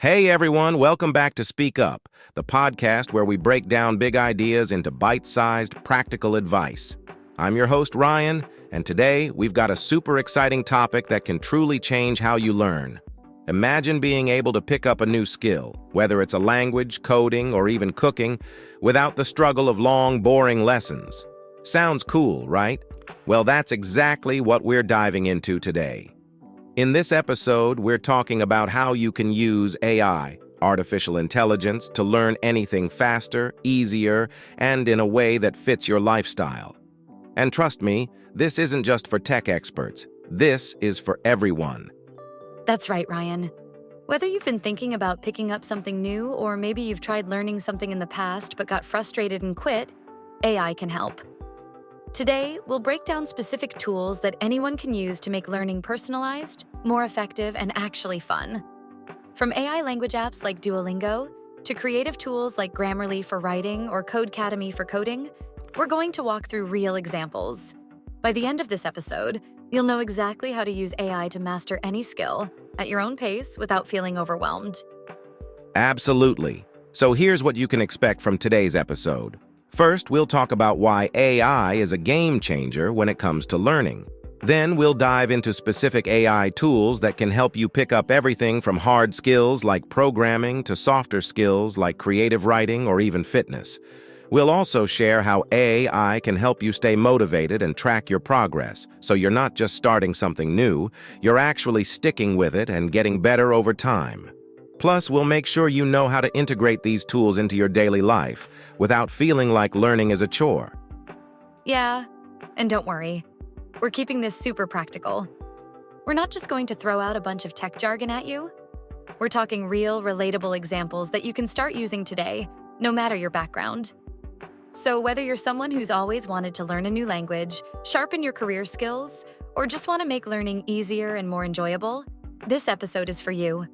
Hey everyone, welcome back to Speak Up, the podcast where we break down big ideas into bite-sized, practical advice. I'm your host, Ryan, and today we've got a super exciting topic that can truly change how you learn. Imagine being able to pick up a new skill, whether it's a language, coding, or even cooking, without the struggle of long, boring lessons. Sounds cool, right? Well, that's exactly what we're diving into today. In this episode, we're talking about how you can use AI, artificial intelligence, to learn anything faster, easier, and in a way that fits your lifestyle. And trust me, this isn't just for tech experts. This is for everyone. That's right, Ryan. Whether you've been thinking about picking up something new or maybe you've tried learning something in the past but got frustrated and quit, AI can help. Today, we'll break down specific tools that anyone can use to make learning personalized, more effective, and actually fun. From AI language apps like Duolingo to creative tools like Grammarly for writing or Codecademy for coding, we're going to walk through real examples. By the end of this episode, you'll know exactly how to use AI to master any skill at your own pace without feeling overwhelmed. Absolutely. So here's what you can expect from today's episode. First, we'll talk about why AI is a game changer when it comes to learning. Then we'll dive into specific AI tools that can help you pick up everything from hard skills like programming to softer skills like creative writing or even fitness. We'll also share how AI can help you stay motivated and track your progress, so you're not just starting something new, you're actually sticking with it and getting better over time. Plus, we'll make sure you know how to integrate these tools into your daily life without feeling like learning is a chore. Yeah, and don't worry, we're keeping this super practical. We're not just going to throw out a bunch of tech jargon at you. We're talking real, relatable examples that you can start using today, no matter your background. So whether you're someone who's always wanted to learn a new language, sharpen your career skills, or just want to make learning easier and more enjoyable, this episode is for you.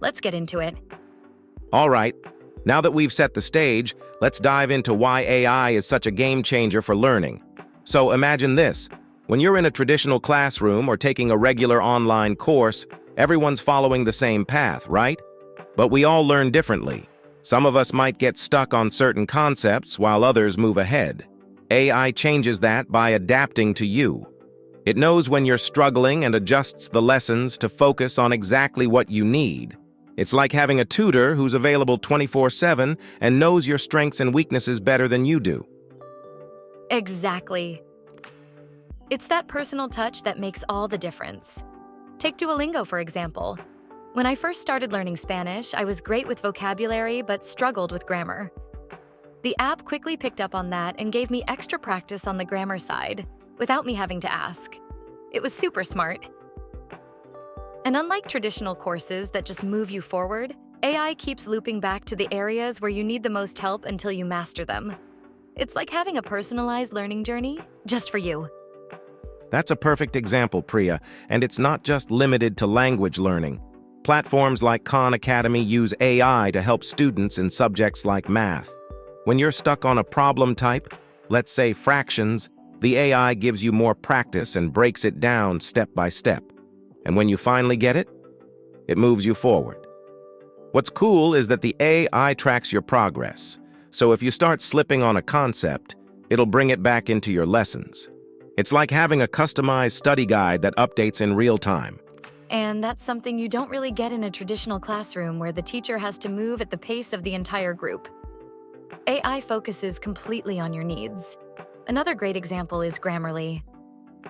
Let's get into it. All right, now that we've set the stage, let's dive into why AI is such a game changer for learning. So imagine this. When you're in a traditional classroom or taking a regular online course, everyone's following the same path, right? But we all learn differently. Some of us might get stuck on certain concepts while others move ahead. AI changes that by adapting to you. It knows when you're struggling and adjusts the lessons to focus on exactly what you need. It's like having a tutor who's available 24/7 and knows your strengths and weaknesses better than you do. Exactly. It's that personal touch that makes all the difference. Take Duolingo, for example. When I first started learning Spanish, I was great with vocabulary but struggled with grammar. The app quickly picked up on that and gave me extra practice on the grammar side, without me having to ask. It was super smart. And unlike traditional courses that just move you forward, AI keeps looping back to the areas where you need the most help until you master them. It's like having a personalized learning journey just for you. That's a perfect example, Priya, and it's not just limited to language learning. Platforms like Khan Academy use AI to help students in subjects like math. When you're stuck on a problem type, let's say fractions, the AI gives you more practice and breaks it down step by step. And when you finally get it, it moves you forward. What's cool is that the AI tracks your progress. So if you start slipping on a concept, it'll bring it back into your lessons. It's like having a customized study guide that updates in real time. And that's something you don't really get in a traditional classroom where the teacher has to move at the pace of the entire group. AI focuses completely on your needs. Another great example is Grammarly.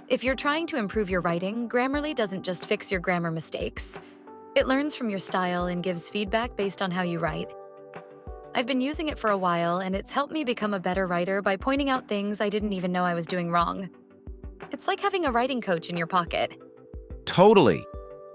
If you're trying to improve your writing, Grammarly doesn't just fix your grammar mistakes. It learns from your style and gives feedback based on how you write. I've been using it for a while, and it's helped me become a better writer by pointing out things I didn't even know I was doing wrong. It's like having a writing coach in your pocket. Totally.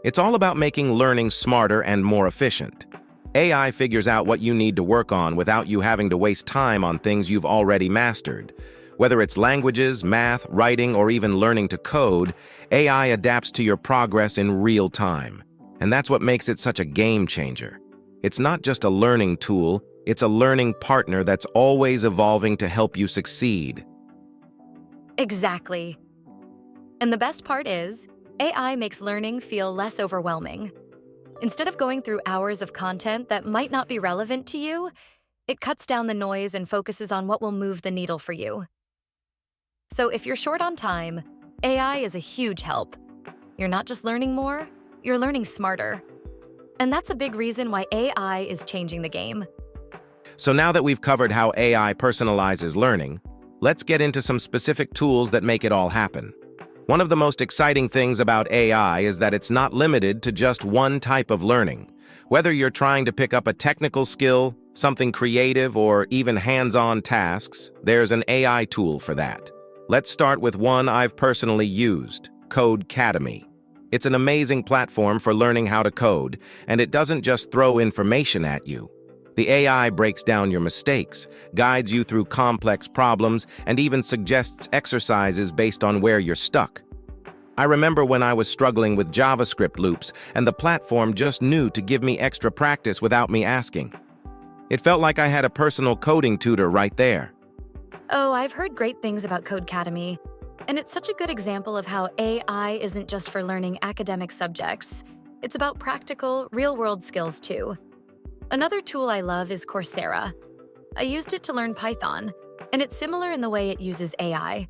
It's all about making learning smarter and more efficient. AI figures out what you need to work on without you having to waste time on things you've already mastered. Whether it's languages, math, writing, or even learning to code, AI adapts to your progress in real time. And that's what makes it such a game changer. It's not just a learning tool, it's a learning partner that's always evolving to help you succeed. Exactly. And the best part is, AI makes learning feel less overwhelming. Instead of going through hours of content that might not be relevant to you, it cuts down the noise and focuses on what will move the needle for you. So if you're short on time, AI is a huge help. You're not just learning more, you're learning smarter. And that's a big reason why AI is changing the game. So now that we've covered how AI personalizes learning, let's get into some specific tools that make it all happen. One of the most exciting things about AI is that it's not limited to just one type of learning. Whether you're trying to pick up a technical skill, something creative, or even hands-on tasks, there's an AI tool for that. Let's start with one I've personally used, Codecademy. It's an amazing platform for learning how to code, and it doesn't just throw information at you. The AI breaks down your mistakes, guides you through complex problems, and even suggests exercises based on where you're stuck. I remember when I was struggling with JavaScript loops, and the platform just knew to give me extra practice without me asking. It felt like I had a personal coding tutor right there. Oh, I've heard great things about Codecademy, and it's such a good example of how AI isn't just for learning academic subjects. It's about practical, real-world skills too. Another tool I love is Coursera. I used it to learn Python, and it's similar in the way it uses AI.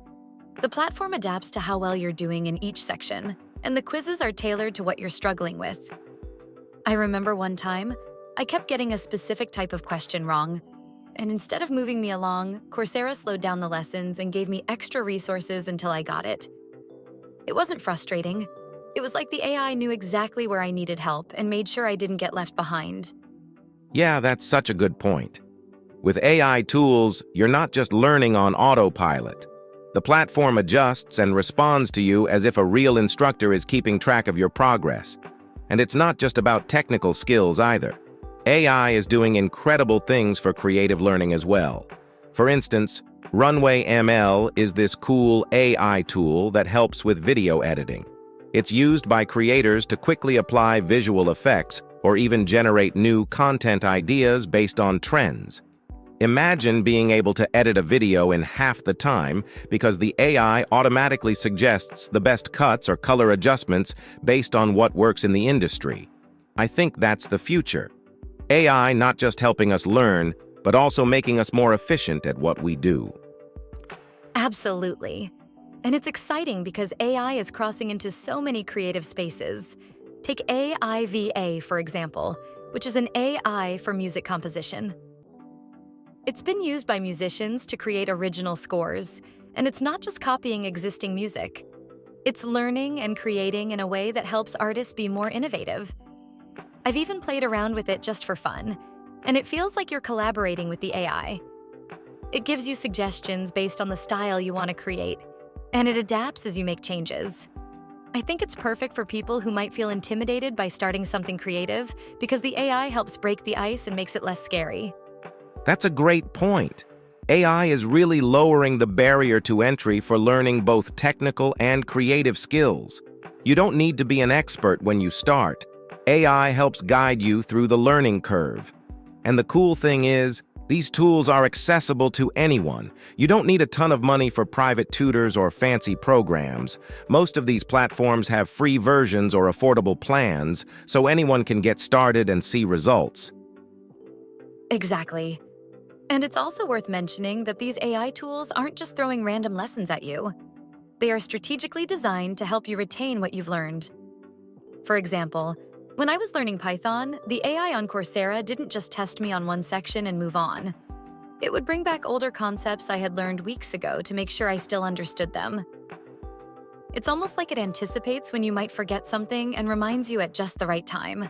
The platform adapts to how well you're doing in each section, and the quizzes are tailored to what you're struggling with. I remember one time, I kept getting a specific type of question wrong, and instead of moving me along, Coursera slowed down the lessons and gave me extra resources until I got it. It wasn't frustrating. It was like the AI knew exactly where I needed help and made sure I didn't get left behind. Yeah, that's such a good point. With AI tools, you're not just learning on autopilot. The platform adjusts and responds to you as if a real instructor is keeping track of your progress. And it's not just about technical skills either. AI is doing incredible things for creative learning as well. For instance, Runway ML is this cool AI tool that helps with video editing. It's used by creators to quickly apply visual effects or even generate new content ideas based on trends. Imagine being able to edit a video in half the time because the AI automatically suggests the best cuts or color adjustments based on what works in the industry. I think that's the future. AI not just helping us learn, but also making us more efficient at what we do. Absolutely. And it's exciting because AI is crossing into so many creative spaces. Take AIVA, for example, which is an AI for music composition. It's been used by musicians to create original scores, and it's not just copying existing music. It's learning and creating in a way that helps artists be more innovative. I've even played around with it just for fun, and it feels like you're collaborating with the AI. It gives you suggestions based on the style you want to create, and it adapts as you make changes. I think it's perfect for people who might feel intimidated by starting something creative because the AI helps break the ice and makes it less scary. That's a great point. AI is really lowering the barrier to entry for learning both technical and creative skills. You don't need to be an expert when you start. AI helps guide you through the learning curve. And the cool thing is, these tools are accessible to anyone. You don't need a ton of money for private tutors or fancy programs. Most of these platforms have free versions or affordable plans, so anyone can get started and see results. Exactly. And it's also worth mentioning that these AI tools aren't just throwing random lessons at you. They are strategically designed to help you retain what you've learned. For example, when I was learning Python, the AI on Coursera didn't just test me on one section and move on. It would bring back older concepts I had learned weeks ago to make sure I still understood them. It's almost like it anticipates when you might forget something and reminds you at just the right time.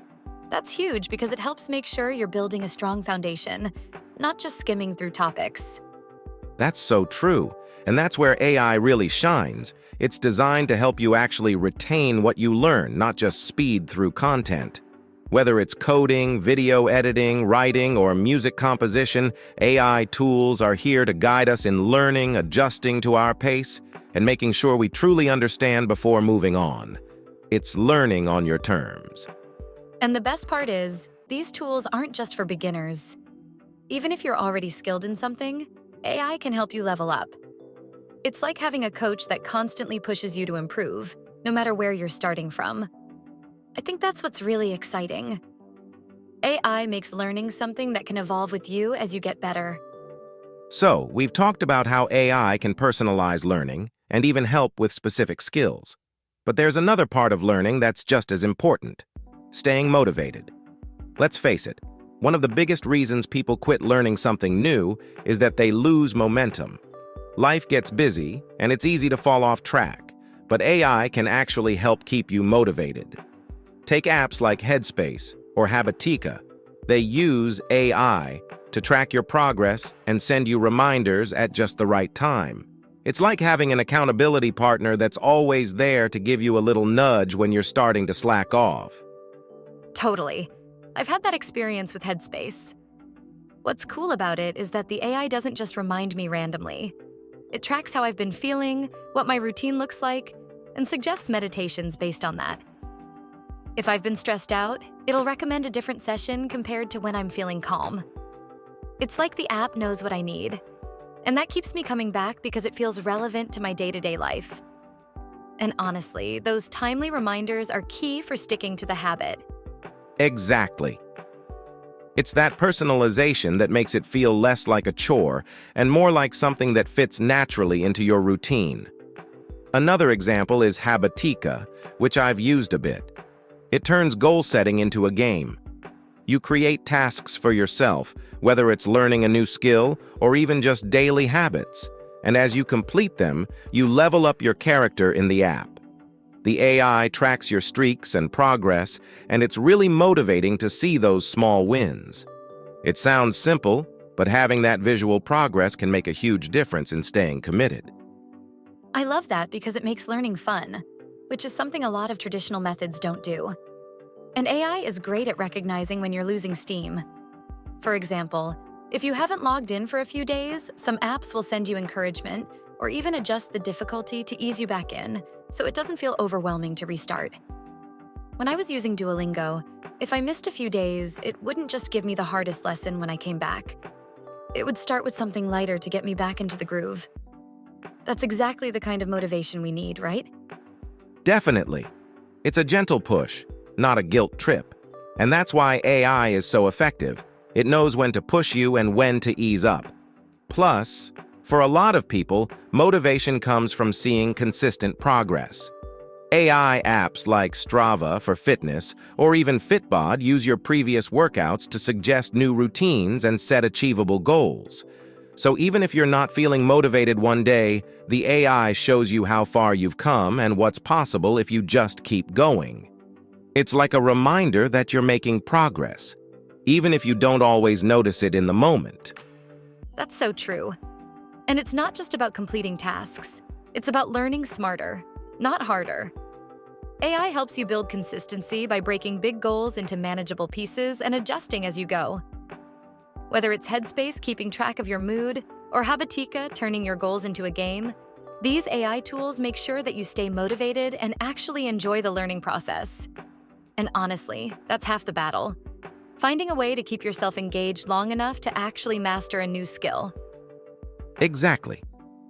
That's huge because it helps make sure you're building a strong foundation, not just skimming through topics. That's so true, and that's where AI really shines. It's designed to help you actually retain what you learn, not just speed through content. Whether it's coding, video editing, writing, or music composition, AI tools are here to guide us in learning, adjusting to our pace, and making sure we truly understand before moving on. It's learning on your terms. And the best part is, these tools aren't just for beginners. Even if you're already skilled in something, AI can help you level up. It's like having a coach that constantly pushes you to improve, no matter where you're starting from. I think that's what's really exciting. AI makes learning something that can evolve with you as you get better. So, we've talked about how AI can personalize learning and even help with specific skills. But there's another part of learning that's just as important: staying motivated. Let's face it, one of the biggest reasons people quit learning something new is that they lose momentum. Life gets busy, and it's easy to fall off track, but AI can actually help keep you motivated. Take apps like Headspace or Habitica. They use AI to track your progress and send you reminders at just the right time. It's like having an accountability partner that's always there to give you a little nudge when you're starting to slack off. Totally. I've had that experience with Headspace. What's cool about it is that the AI doesn't just remind me randomly. It tracks how I've been feeling, what my routine looks like, and suggests meditations based on that. If I've been stressed out, it'll recommend a different session compared to when I'm feeling calm. It's like the app knows what I need, and that keeps me coming back because it feels relevant to my day-to-day life. And honestly, those timely reminders are key for sticking to the habit. Exactly. It's that personalization that makes it feel less like a chore and more like something that fits naturally into your routine. Another example is Habitica, which I've used a bit. It turns goal setting into a game. You create tasks for yourself, whether it's learning a new skill or even just daily habits. And as you complete them, you level up your character in the app. The AI tracks your streaks and progress, and it's really motivating to see those small wins. It sounds simple, but having that visual progress can make a huge difference in staying committed. I love that because it makes learning fun, which is something a lot of traditional methods don't do. And AI is great at recognizing when you're losing steam. For example, if you haven't logged in for a few days, some apps will send you encouragement or even adjust the difficulty to ease you back in, so it doesn't feel overwhelming to restart. When I was using Duolingo, if I missed a few days, it wouldn't just give me the hardest lesson when I came back. It would start with something lighter to get me back into the groove. That's exactly the kind of motivation we need, right? Definitely. It's a gentle push, not a guilt trip. And that's why AI is so effective. It knows when to push you and when to ease up. Plus, for a lot of people, motivation comes from seeing consistent progress. AI apps like Strava for fitness or even Fitbod use your previous workouts to suggest new routines and set achievable goals. So even if you're not feeling motivated one day, the AI shows you how far you've come and what's possible if you just keep going. It's like a reminder that you're making progress, even if you don't always notice it in the moment. That's so true. And it's not just about completing tasks. It's about learning smarter, not harder. AI helps you build consistency by breaking big goals into manageable pieces and adjusting as you go. Whether it's Headspace keeping track of your mood or Habitica turning your goals into a game, these AI tools make sure that you stay motivated and actually enjoy the learning process. And honestly, that's half the battle. Finding a way to keep yourself engaged long enough to actually master a new skill. Exactly.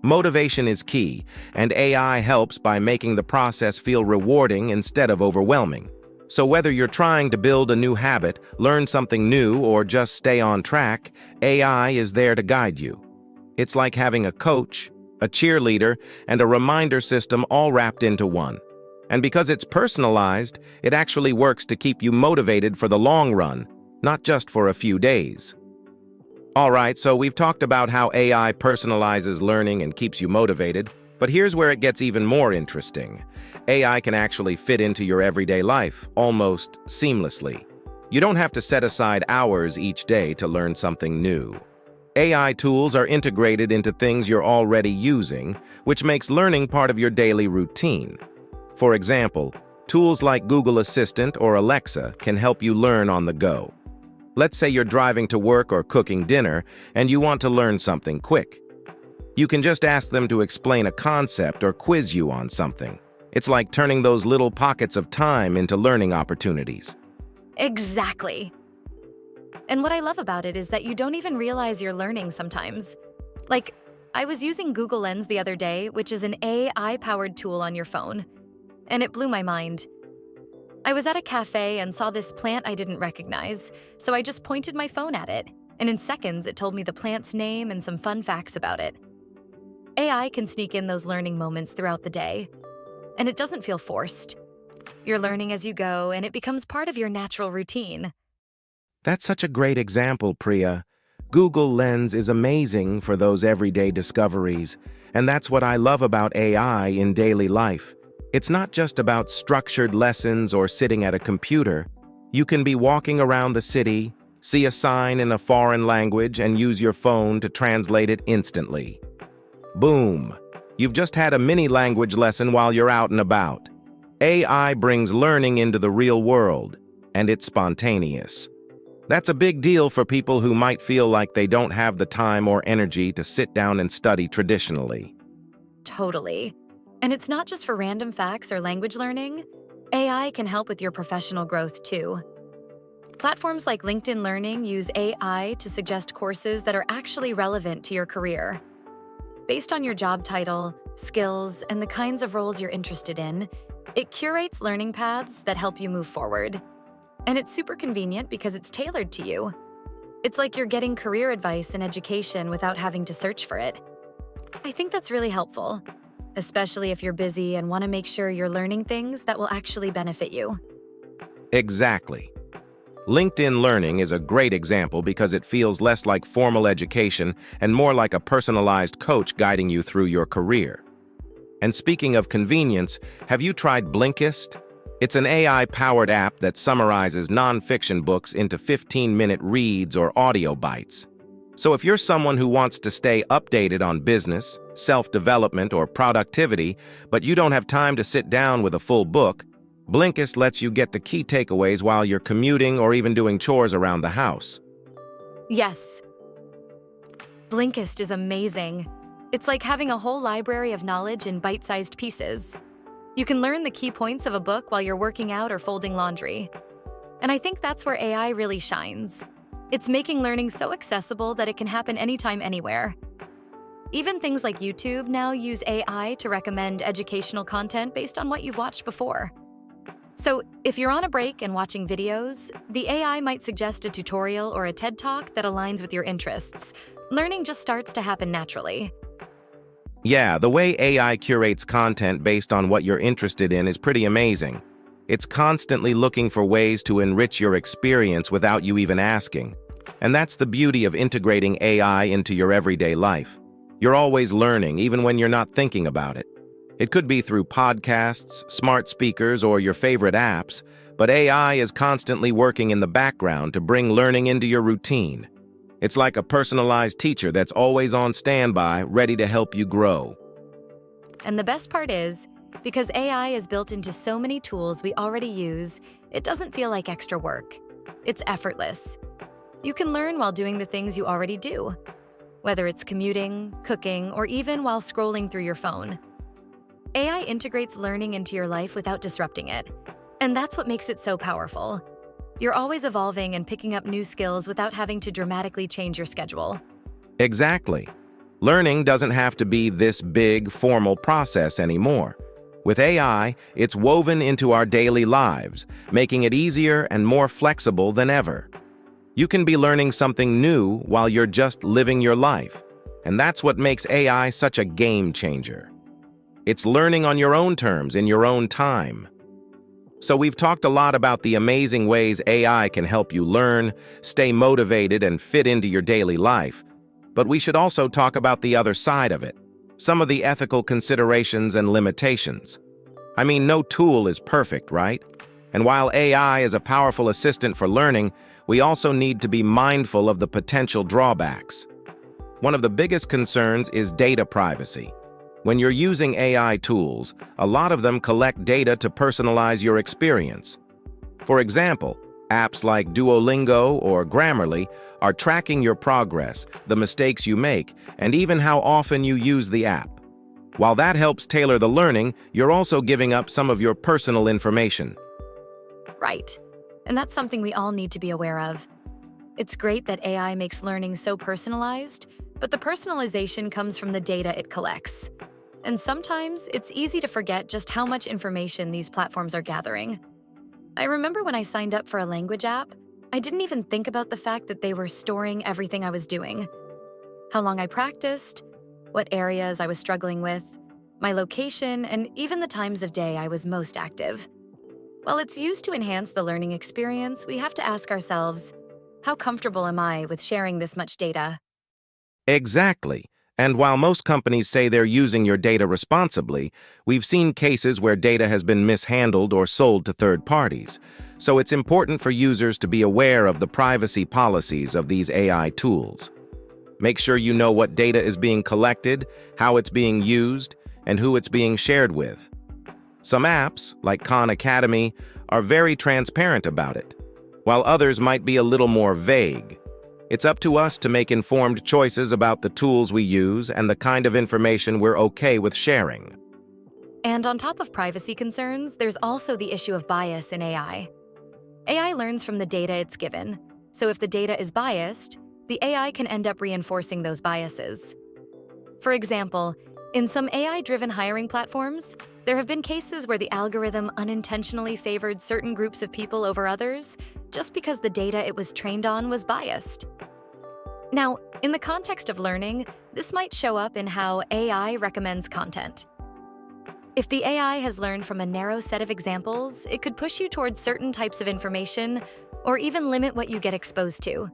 Motivation is key, and AI helps by making the process feel rewarding instead of overwhelming. So whether you're trying to build a new habit, learn something new, or just stay on track, AI is there to guide you. It's like having a coach, a cheerleader, and a reminder system all wrapped into one. And because it's personalized, it actually works to keep you motivated for the long run, not just for a few days. All right, so we've talked about how AI personalizes learning and keeps you motivated, but here's where it gets even more interesting. AI can actually fit into your everyday life, almost seamlessly. You don't have to set aside hours each day to learn something new. AI tools are integrated into things you're already using, which makes learning part of your daily routine. For example, tools like Google Assistant or Alexa can help you learn on the go. Let's say you're driving to work or cooking dinner, and you want to learn something quick. You can just ask them to explain a concept or quiz you on something. It's like turning those little pockets of time into learning opportunities. Exactly. And what I love about it is that you don't even realize you're learning sometimes. Like, I was using Google Lens the other day, which is an AI-powered tool on your phone, and it blew my mind. I was at a cafe and saw this plant I didn't recognize, so I just pointed my phone at it, and in seconds it told me the plant's name and some fun facts about it. AI can sneak in those learning moments throughout the day, and it doesn't feel forced. You're learning as you go, and it becomes part of your natural routine. That's such a great example, Priya. Google Lens is amazing for those everyday discoveries, and that's what I love about AI in daily life. It's not just about structured lessons or sitting at a computer. You can be walking around the city, see a sign in a foreign language, and use your phone to translate it instantly. Boom! You've just had a mini language lesson while you're out and about. AI brings learning into the real world, and it's spontaneous. That's a big deal for people who might feel like they don't have the time or energy to sit down and study traditionally. Totally. And it's not just for random facts or language learning. AI can help with your professional growth too. Platforms like LinkedIn Learning use AI to suggest courses that are actually relevant to your career. Based on your job title, skills, and the kinds of roles you're interested in, it curates learning paths that help you move forward. And it's super convenient because it's tailored to you. It's like you're getting career advice and education without having to search for it. I think that's really helpful, especially if you're busy and want to make sure you're learning things that will actually benefit you. Exactly. LinkedIn Learning is a great example because it feels less like formal education and more like a personalized coach guiding you through your career. And speaking of convenience, have you tried Blinkist? It's an AI-powered app that summarizes nonfiction books into 15-minute reads or audio bites. So if you're someone who wants to stay updated on business, self-development, or productivity, but you don't have time to sit down with a full book, Blinkist lets you get the key takeaways while you're commuting or even doing chores around the house. Yes. Blinkist is amazing. It's like having a whole library of knowledge in bite-sized pieces. You can learn the key points of a book while you're working out or folding laundry. And I think that's where AI really shines. It's making learning so accessible that it can happen anytime, anywhere. Even things like YouTube now use AI to recommend educational content based on what you've watched before. So if you're on a break and watching videos, the AI might suggest a tutorial or a TED Talk that aligns with your interests. Learning just starts to happen naturally. Yeah, the way AI curates content based on what you're interested in is pretty amazing. It's constantly looking for ways to enrich your experience without you even asking. And that's the beauty of integrating AI into your everyday life. You're always learning, even when you're not thinking about it. It could be through podcasts, smart speakers, or your favorite apps, but AI is constantly working in the background to bring learning into your routine. It's like a personalized teacher that's always on standby, ready to help you grow. And the best part is, because AI is built into so many tools we already use, it doesn't feel like extra work. It's effortless. You can learn while doing the things you already do, whether it's commuting, cooking, or even while scrolling through your phone. AI integrates learning into your life without disrupting it, and that's what makes it so powerful. You're always evolving and picking up new skills without having to dramatically change your schedule. Exactly. Learning doesn't have to be this big, formal process anymore. With AI, it's woven into our daily lives, making it easier and more flexible than ever. You can be learning something new while you're just living your life, and that's what makes AI such a game changer. It's learning on your own terms, in your own time. So we've talked a lot about the amazing ways AI can help you learn, stay motivated, and fit into your daily life. But we should also talk about the other side of it, some of the ethical considerations and limitations. I mean, no tool is perfect, right? And while AI is a powerful assistant for learning, we also need to be mindful of the potential drawbacks. One of the biggest concerns is data privacy. When you're using AI tools, a lot of them collect data to personalize your experience. For example, apps like Duolingo or Grammarly are tracking your progress, the mistakes you make, and even how often you use the app. While that helps tailor the learning, you're also giving up some of your personal information. Right. And that's something we all need to be aware of. It's great that AI makes learning so personalized, but the personalization comes from the data it collects. And sometimes it's easy to forget just how much information these platforms are gathering. I remember when I signed up for a language app, I didn't even think about the fact that they were storing everything I was doing. How long I practiced, what areas I was struggling with, my location, and even the times of day I was most active. While it's used to enhance the learning experience, we have to ask ourselves, how comfortable am I with sharing this much data? Exactly. And while most companies say they're using your data responsibly, we've seen cases where data has been mishandled or sold to third parties. So it's important for users to be aware of the privacy policies of these AI tools. Make sure you know what data is being collected, how it's being used, and who it's being shared with. Some apps, like Khan Academy, are very transparent about it, while others might be a little more vague. It's up to us to make informed choices about the tools we use and the kind of information we're okay with sharing. And on top of privacy concerns, there's also the issue of bias in AI. AI learns from the data it's given, so if the data is biased, the AI can end up reinforcing those biases. For example, in some AI-driven hiring platforms, there have been cases where the algorithm unintentionally favored certain groups of people over others just because the data it was trained on was biased. Now, in the context of learning, this might show up in how AI recommends content. If the AI has learned from a narrow set of examples, it could push you towards certain types of information or even limit what you get exposed to.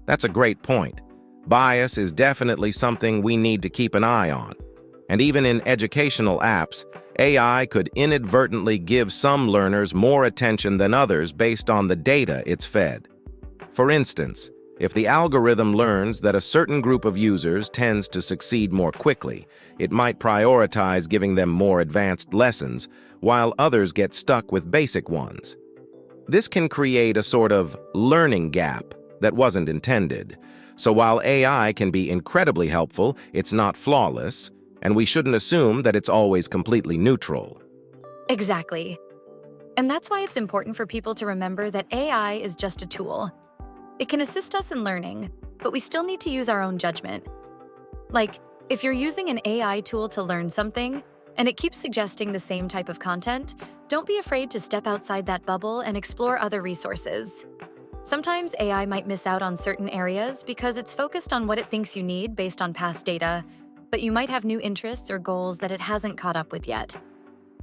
That's a great point. Bias is definitely something we need to keep an eye on. And even in educational apps, AI could inadvertently give some learners more attention than others based on the data it's fed. For instance, if the algorithm learns that a certain group of users tends to succeed more quickly, it might prioritize giving them more advanced lessons, while others get stuck with basic ones. This can create a sort of learning gap that wasn't intended. So while AI can be incredibly helpful, it's not flawless, and we shouldn't assume that it's always completely neutral. Exactly. And that's why it's important for people to remember that AI is just a tool. It can assist us in learning, but we still need to use our own judgment. Like, if you're using an AI tool to learn something, and it keeps suggesting the same type of content, don't be afraid to step outside that bubble and explore other resources. Sometimes AI might miss out on certain areas because it's focused on what it thinks you need based on past data, but you might have new interests or goals that it hasn't caught up with yet.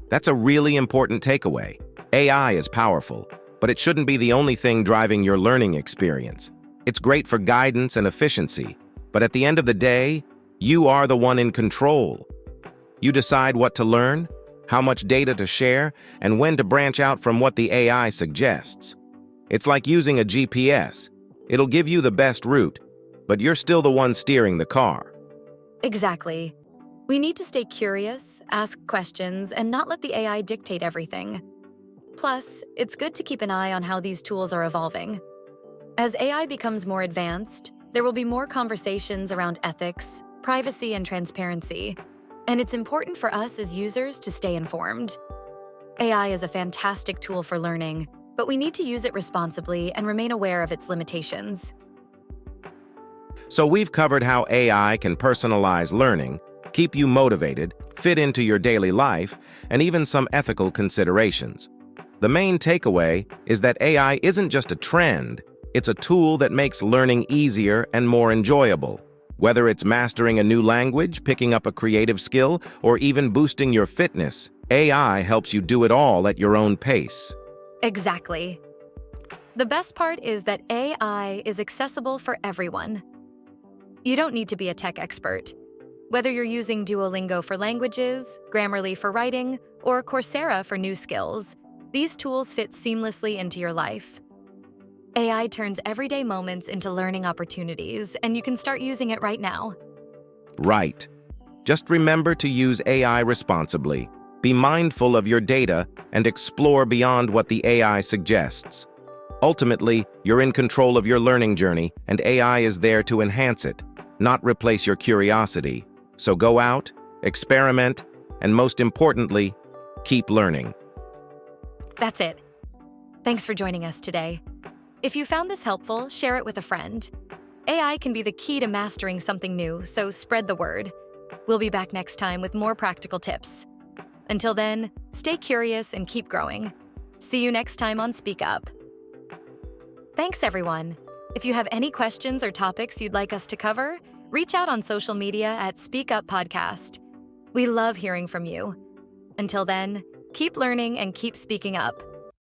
That's a really important takeaway. AI is powerful, but it shouldn't be the only thing driving your learning experience. It's great for guidance and efficiency, but at the end of the day, you are the one in control. You decide what to learn, how much data to share, and when to branch out from what the AI suggests. It's like using a GPS. It'll give you the best route, but you're still the one steering the car. Exactly. We need to stay curious, ask questions, and not let the AI dictate everything. Plus, it's good to keep an eye on how these tools are evolving. As AI becomes more advanced, there will be more conversations around ethics, privacy, and transparency, and it's important for us as users to stay informed. AI is a fantastic tool for learning, but we need to use it responsibly and remain aware of its limitations. So we've covered how AI can personalize learning, keep you motivated, fit into your daily life, and even some ethical considerations. The main takeaway is that AI isn't just a trend, it's a tool that makes learning easier and more enjoyable. Whether it's mastering a new language, picking up a creative skill, or even boosting your fitness, AI helps you do it all at your own pace. Exactly. The best part is that AI is accessible for everyone. You don't need to be a tech expert. Whether you're using Duolingo for languages, Grammarly for writing, or Coursera for new skills, these tools fit seamlessly into your life. AI turns everyday moments into learning opportunities, and you can start using it right now. Right. Just remember to use AI responsibly. Be mindful of your data and explore beyond what the AI suggests. Ultimately, you're in control of your learning journey, and AI is there to enhance it, not replace your curiosity. So go out, experiment, and most importantly, keep learning. That's it. Thanks for joining us today. If you found this helpful, share it with a friend. AI can be the key to mastering something new, so spread the word. We'll be back next time with more practical tips. Until then, stay curious and keep growing. See you next time on Speak Up. Thanks, everyone. If you have any questions or topics you'd like us to cover, reach out on social media at Speak Up Podcast. We love hearing from you. Until then, keep learning and keep speaking up.